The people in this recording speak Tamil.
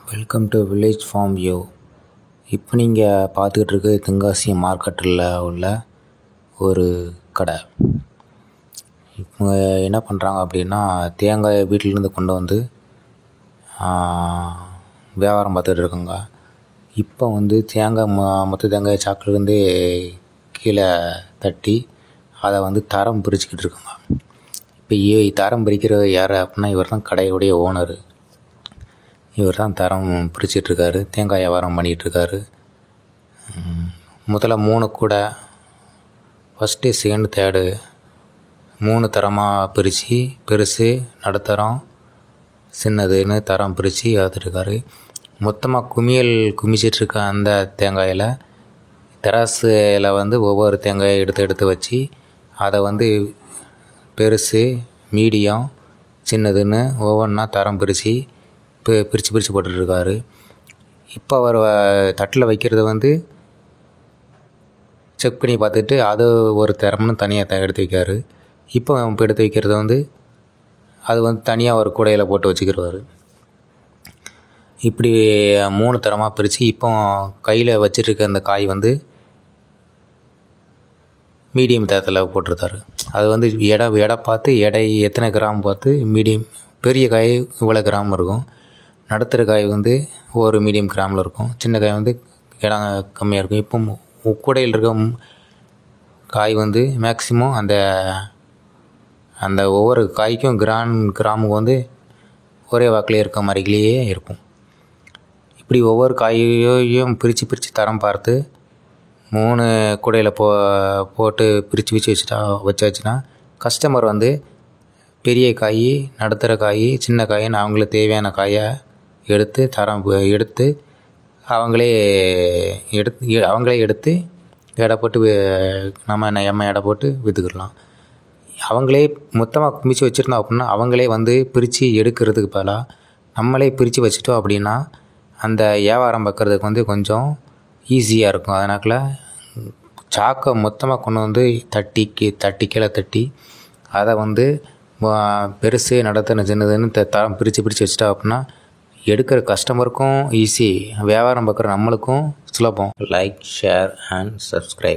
Welcome to village farm view. இப்போ நீங்கள் பார்த்துக்கிட்டு இருக்க தென்காசி மார்க்கெட்டில் உள்ள ஒரு கடை. இப்போ என்ன பண்ணுறாங்க அப்படின்னா, தேங்காயை வீட்டிலேருந்து கொண்டு வந்து வியாபாரம் பார்த்துட்டு இருக்காங்க. இப்போ வந்து தேங்காய் மொத்த தேங்காய் சாக்குலேருந்து கீழே தட்டி அதை வந்து தரம் பிரிச்சுக்கிட்டு இருக்காங்க. இப்போ தரம் பிரிக்கிறது யார் அப்படின்னா, இவர் தான் கடையுடைய ஓனரு. இவர் தான் தரம் பிரிச்சிட்ருக்காரு, தேங்காய் வியாபாரம் பண்ணிகிட்ருக்காரு. முதல்ல 3 கூடை, ஃபஸ்ட்டு செகண்டு தேர்டு 3 தரமாக பிரித்து, பெருசு, நடுத்தரம், சின்னதுன்னு தரம் பிரித்து எடுத்துட்ருக்காரு. மொத்தமாக குமிச்சிட்ருக்க அந்த தேங்காயில் தெராசில் வந்து ஒவ்வொரு தேங்காயை எடுத்து வச்சு அதை வந்து பெருசு, மீடியம், சின்னதுன்னு ஒவ்வொன்றா தரம் பிரித்து போட்டுட்ருக்காரு. இப்போ அவர் தட்டில் வைக்கிறது வந்து செக் பண்ணி பார்த்துட்டு அது ஒரு தரம்னு தனியாக எடுத்து வைக்காரு. இப்போ எடுத்து வைக்கிறது வந்து அது வந்து தனியாக ஒரு கூடையில் போட்டு வச்சுக்கிடுவார். இப்படி 3 தரமாக பிரித்து இப்போ கையில் வச்சிட்ருக்க அந்த காய் வந்து மீடியம் தரத்தில் போட்டிருக்காரு. அது வந்து எடை பார்த்து எத்தனை கிராம் பார்த்து மீடியம். பெரிய காய் இவ்வளோ கிராம் இருக்கும், நடுத்தர காய் வந்து ஒரு மீடியம் கிராமில் இருக்கும், சின்ன காய் வந்து இடம் கம்மியாக இருக்கும். இப்போ கூடையில் இருக்க காய் வந்து மேக்ஸிமம் அந்த ஒவ்வொரு காய்க்கும் கிராமுக்கு வந்து ஒரே வாக்கிலே இருக்க மாதிரிலேயே இருக்கும். இப்படி ஒவ்வொரு காயையும் பிரித்து தரம் பார்த்து 3 கூடையில் போட்டு பிரித்து வச்சாச்சுன்னா கஸ்டமர் வந்து பெரிய காய், நடுத்தர காய், சின்ன காயின்னு அவங்களுக்கு தேவையான காயை எடுத்து அவங்களே எடுத்து எடை போட்டு நம்ம எடை போட்டு விற்றுக்கிடலாம். அவங்களே மொத்தமாக குமிச்சு வச்சுருந்தோம் அப்படின்னா அவங்களே வந்து பிரித்து எடுக்கிறதுக்கு பதிலாக நம்மளே பிரித்து வச்சுட்டோம் அப்படின்னா அந்த வியாபாரம் பார்க்குறதுக்கு வந்து கொஞ்சம் ஈஸியாக இருக்கும். அதனால் சாக்கை மொத்தமாக கொண்டு வந்து கீழே தட்டி அதை வந்து பெருசு, நடுத்தர, சின்னதுன்னு தரம் பிரித்து வச்சுட்டோம் அப்படின்னா எடுக்கிற கஸ்டமருக்கும் ஈஸி, வியாபாரம் பார்க்குற நம்மளுக்கும் சுலபம். Like, share and subscribe.